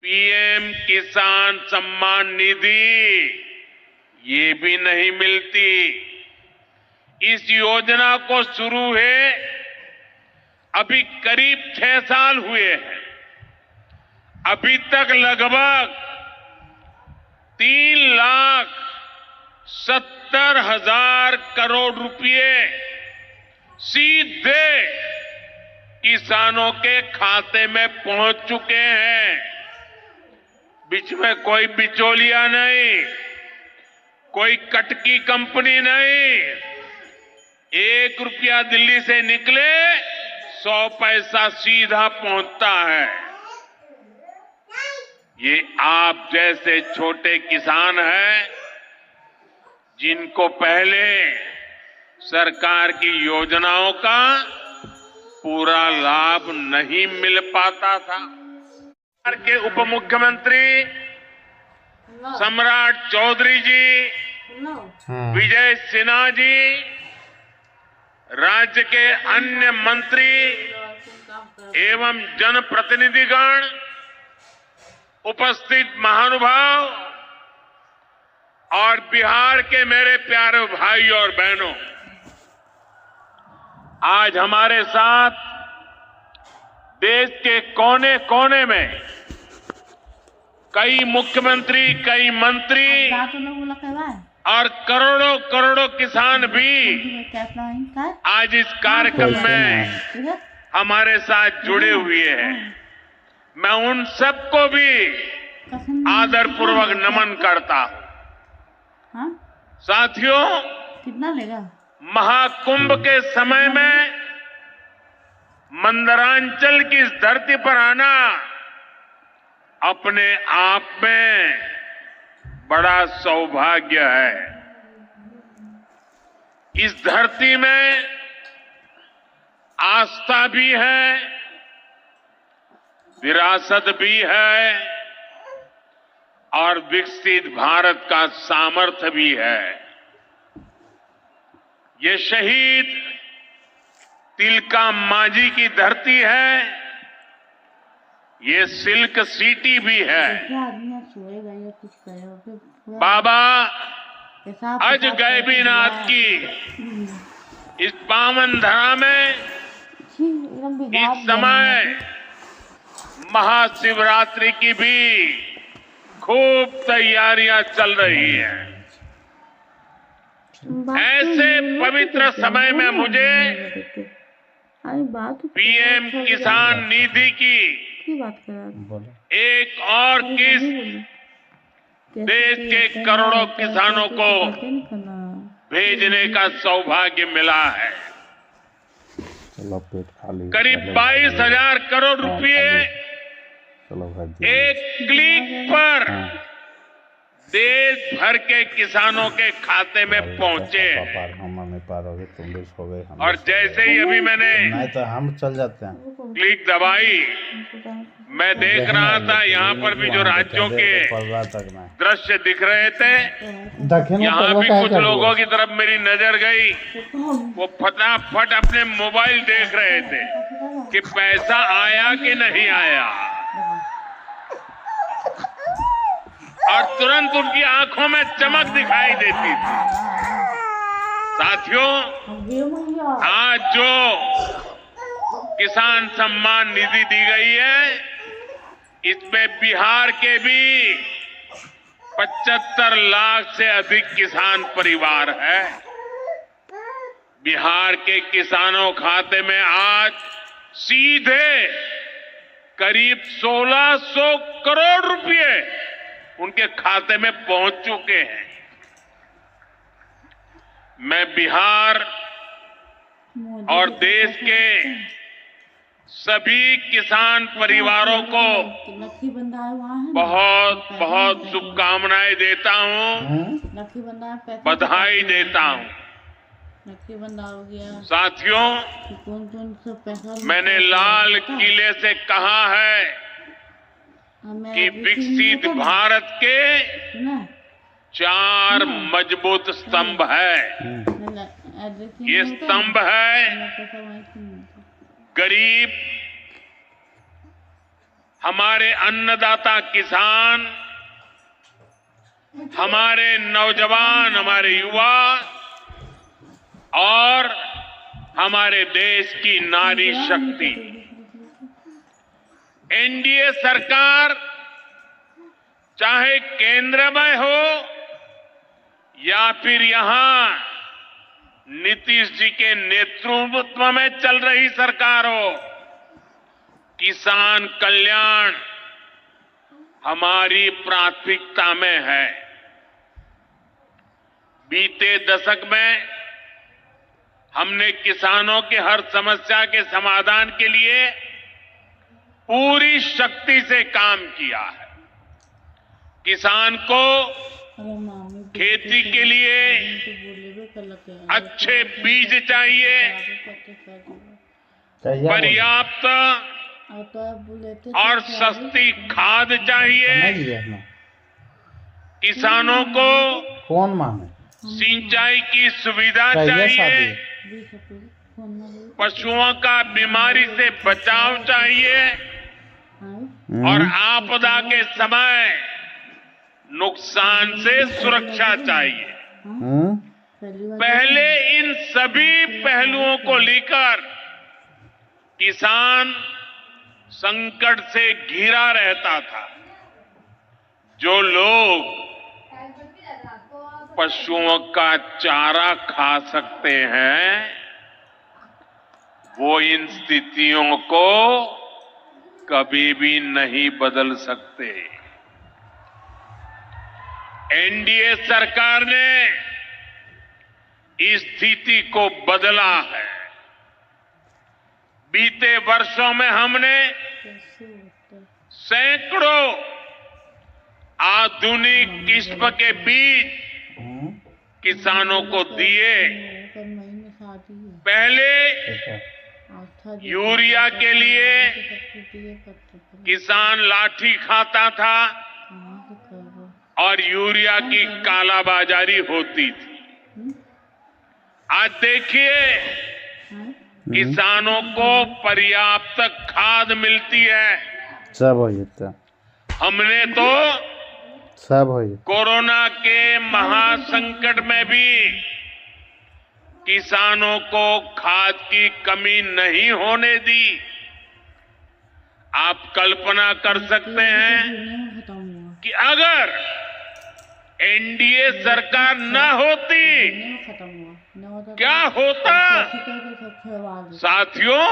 PM किसान सम्मान निधि ये भी नहीं मिलती। इस योजना को शुरू हुए अभी करीब 6 साल हुए हैं। अभी तक लगभग 3,70,000 करोड़ रुपए सीधे किसानों के खाते में पहुंच चुके हैं। बीच में कोई बिचौलिया नहीं, कोई कटकी कंपनी नहीं। 1 रुपया दिल्ली से निकले 100 पैसा सीधा पहुंचता है। ये आप जैसे छोटे किसान हैं जिनको पहले सरकार की योजनाओं का पूरा लाभ नहीं मिल पाता था। बिहार के उप मुख्यमंत्री सम्राट चौधरी जी, विजय सिन्हा जी, राज्य के अन्य मंत्री एवं जनप्रतिनिधिगण, उपस्थित महानुभाव और बिहार के मेरे प्यारे भाई और बहनों, आज हमारे साथ देश के कोने कोने में कई मुख्यमंत्री, कई मंत्री और करोड़ों करोड़ों किसान भी आज इस कार्यक्रम में हमारे साथ जुड़े हुए हैं। मैं उन सबको भी आदरपूर्वक नमन करता हूं। साथियों, कितना लेगा? महाकुंभ के समय में मंदरांचल की इस धरती पर आना अपने आप में बड़ा सौभाग्य है। इस धरती में आस्था भी है, विरासत भी है और विकसित भारत का सामर्थ्य भी है। ये शहीद तिलका मांझी की धरती है, ये सिल्क सिटी भी है। बाबा अज गैबीनाथ की इस पावन धरा में इस समय महाशिवरात्रि की भी खूब तैयारियां चल रही हैं। ऐसे पवित्र समय में मुझे पीएम किसान निधि की एक और किस्त देश के करोड़ों किसानों को भेजने का सौभाग्य मिला है। करीब 22,000 करोड़ रुपए एक क्लिक पर देश भर के किसानों के खाते में पहुंचे हैं। और जैसे ही अभी मैंने नहीं तो हम चल जाते हैं, क्लिक दबाई, मैं देख रहा था यहाँ पर भी जो राज्यों के दृश्य दिख रहे थे, यहाँ भी कुछ लोगों की तरफ मेरी नजर गई। वो फटाफट अपने मोबाइल देख रहे थे कि पैसा आया कि नहीं आया, और तुरंत उनकी आंखों में चमक दिखाई देती थी। साथियों, आज जो किसान सम्मान निधि दी गई है, इसमें बिहार के भी 75 लाख से अधिक किसान परिवार है। बिहार के किसानों खाते में आज सीधे करीब 1,600 करोड़ रुपए उनके खाते में पहुंच चुके हैं। मैं बिहार और देश के सभी किसान परिवारों को बहुत बहुत शुभकामनाएं देता हूं, बधाई देता हूं। साथियों, मैंने लाल किले से कहा है कि विकसित भारत के 4 मजबूत स्तंभ है। ये स्तंभ है गरीब, हमारे अन्नदाता किसान, हमारे नौजवान, हमारे युवा और हमारे देश की नारी शक्ति। एनडीए सरकार चाहे केंद्र में हो या फिर यहां नीतीश जी के नेतृत्व में चल रही सरकार हो, किसान कल्याण हमारी प्राथमिकता में है। बीते दशक में हमने किसानों की हर समस्या के समाधान के लिए पूरी शक्ति से काम किया है। किसान को खेती के लिए अच्छे बीज चाहिए, पर्याप्त और सस्ती खाद चाहिए, किसानों को कौन माने सिंचाई की सुविधा चाहिए, पशुओं का बीमारी से बचाव चाहिए और आपदा के समय नुकसान से सुरक्षा चाहिए। पहले इन सभी पहलुओं को लेकर किसान संकट से घिरा रहता था। जो लोग पशुओं का चारा खा सकते हैं, वो इन स्थितियों को कभी भी नहीं बदल सकते। एनडीए सरकार ने इस स्थिति को बदला है। बीते वर्षों में हमने सैकड़ों आधुनिक किस्म के बीज किसानों को दिए। पहले यूरिया के लिए किसान लाठी खाता था और यूरिया की कालाबाजारी होती थी। आज देखिए किसानों को पर्याप्त खाद मिलती है। सब हो जाता। हमने तो सब हो कोरोना के महासंकट में भी किसानों को खाद की कमी नहीं होने दी। आप कल्पना कर सकते हैं कि अगर एनडीए सरकार न होती क्या होता। साथियों,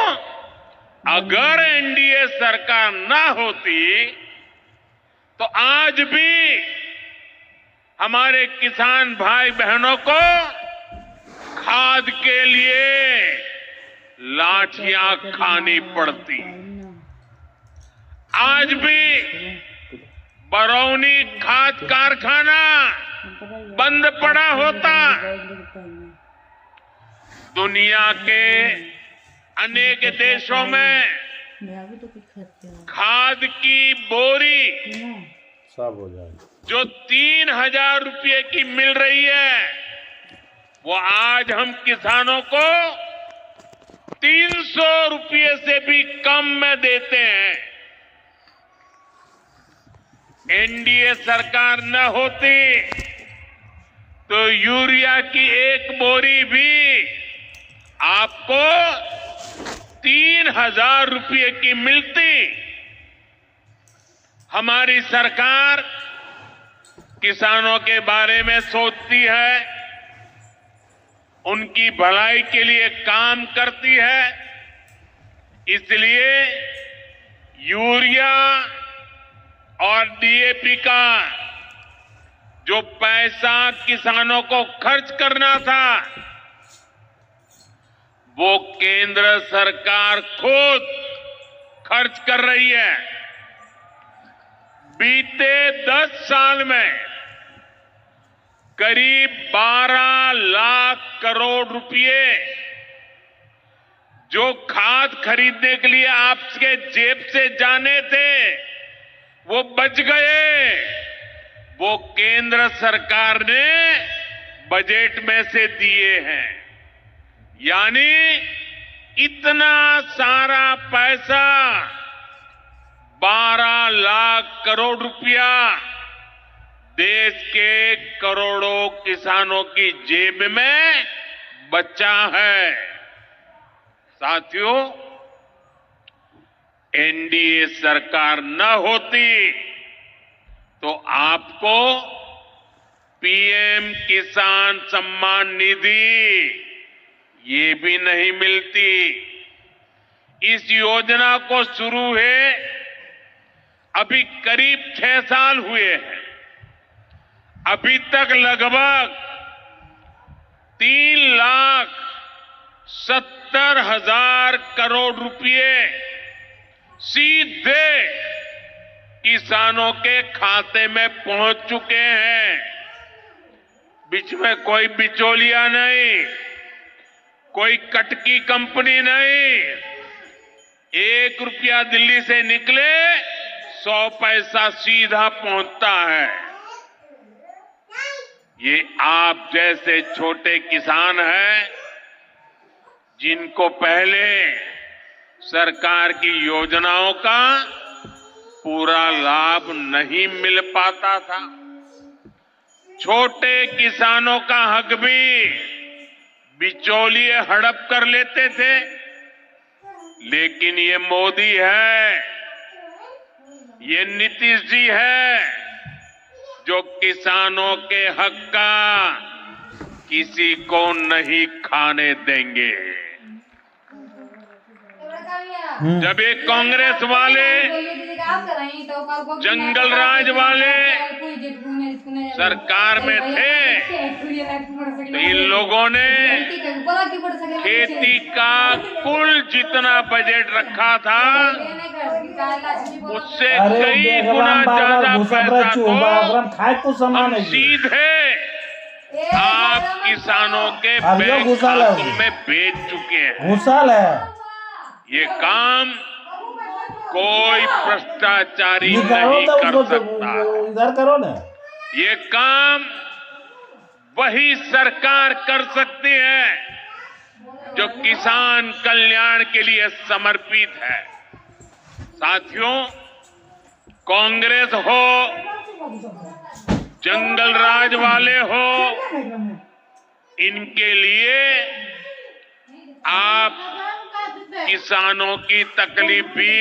अगर एनडीए सरकार न होती तो आज भी हमारे किसान भाई बहनों को खाद के लिए लाठियां खानी पड़ती। आज भी बरौनी खाद कारखाना बंद पड़ा होता। दुनिया के अनेक देशों में खाद की बोरी सब हो जाएगा। जो 3,000 रुपये की मिल रही है, वो आज हम किसानों को 300 रुपये से भी कम में देते हैं। एनडीए सरकार न होती तो यूरिया की एक बोरी भी आपको 3,000 रुपये की मिलती। हमारी सरकार किसानों के बारे में सोचती है, उनकी भलाई के लिए काम करती है। इसलिए यूरिया और डीएपी का जो पैसा किसानों को खर्च करना था, वो केंद्र सरकार खुद खर्च कर रही है। बीते 10 साल में करीब 12 लाख करोड़ रुपए जो खाद खरीदने के लिए आपके जेब से जाने थे, वो बच गए। वो केंद्र सरकार ने बजट में से दिए हैं। यानी इतना सारा पैसा 12 लाख करोड़ रुपया देश के करोड़ों किसानों की जेब में बचा है। साथियों, एनडीए सरकार न होती तो आपको पीएम किसान सम्मान निधि ये भी नहीं मिलती। इस योजना को शुरू हुए अभी करीब 6 साल हुए हैं। अभी तक लगभग 3,70,000 करोड़ रुपए सीधे किसानों के खाते में पहुंच चुके हैं। बीच में कोई बिचौलिया नहीं, कोई कटकी कंपनी नहीं। 1 रुपया दिल्ली से निकले 100 पैसा सीधा पहुंचता है। ये आप जैसे छोटे किसान हैं जिनको पहले सरकार की योजनाओं का पूरा लाभ नहीं मिल पाता था। छोटे किसानों का हक भी बिचौलिए हड़प कर लेते थे, लेकिन ये मोदी है, ये नीतीश जी है जो किसानों के हक का किसी को नहीं खाने देंगे। जब ये कांग्रेस वाले, जंगल राज वाले सरकार में थे तो इन लोगों ने खेती का कुल जितना बजट रखा था उससे कई गुना ज्यादा पैसा तो हम सीधे आप किसानों के बैंक खातों में भेज चुके हैं। ये काम कोई भ्रष्टाचारी नहीं कर सकता। इधर करो ना। ये काम वही सरकार कर सकती है जो किसान कल्याण के लिए समर्पित है। साथियों, कांग्रेस हो, जंगल राज वाले हो, इनके लिए आप किसानों की तकलीफ भी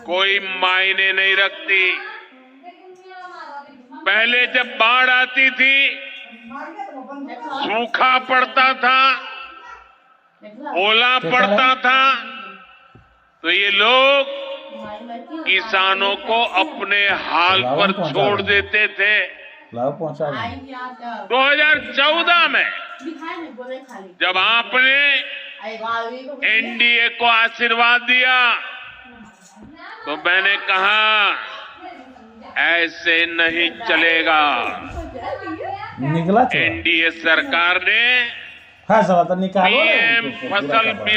कोई मायने नहीं रखती। पहले जब बाढ़ आती थी, सूखा पड़ता था, ओला पड़ता था, तो ये लोग किसानों को अपने हाल पर छोड़ देते थे। 2014 में जब आपने एनडीए को आशीर्वाद दिया तो मैंने कहा ऐसे नहीं चलेगा। निकला एनडीए सरकार ने फैसला तो निकालो पीएम फसल बीमा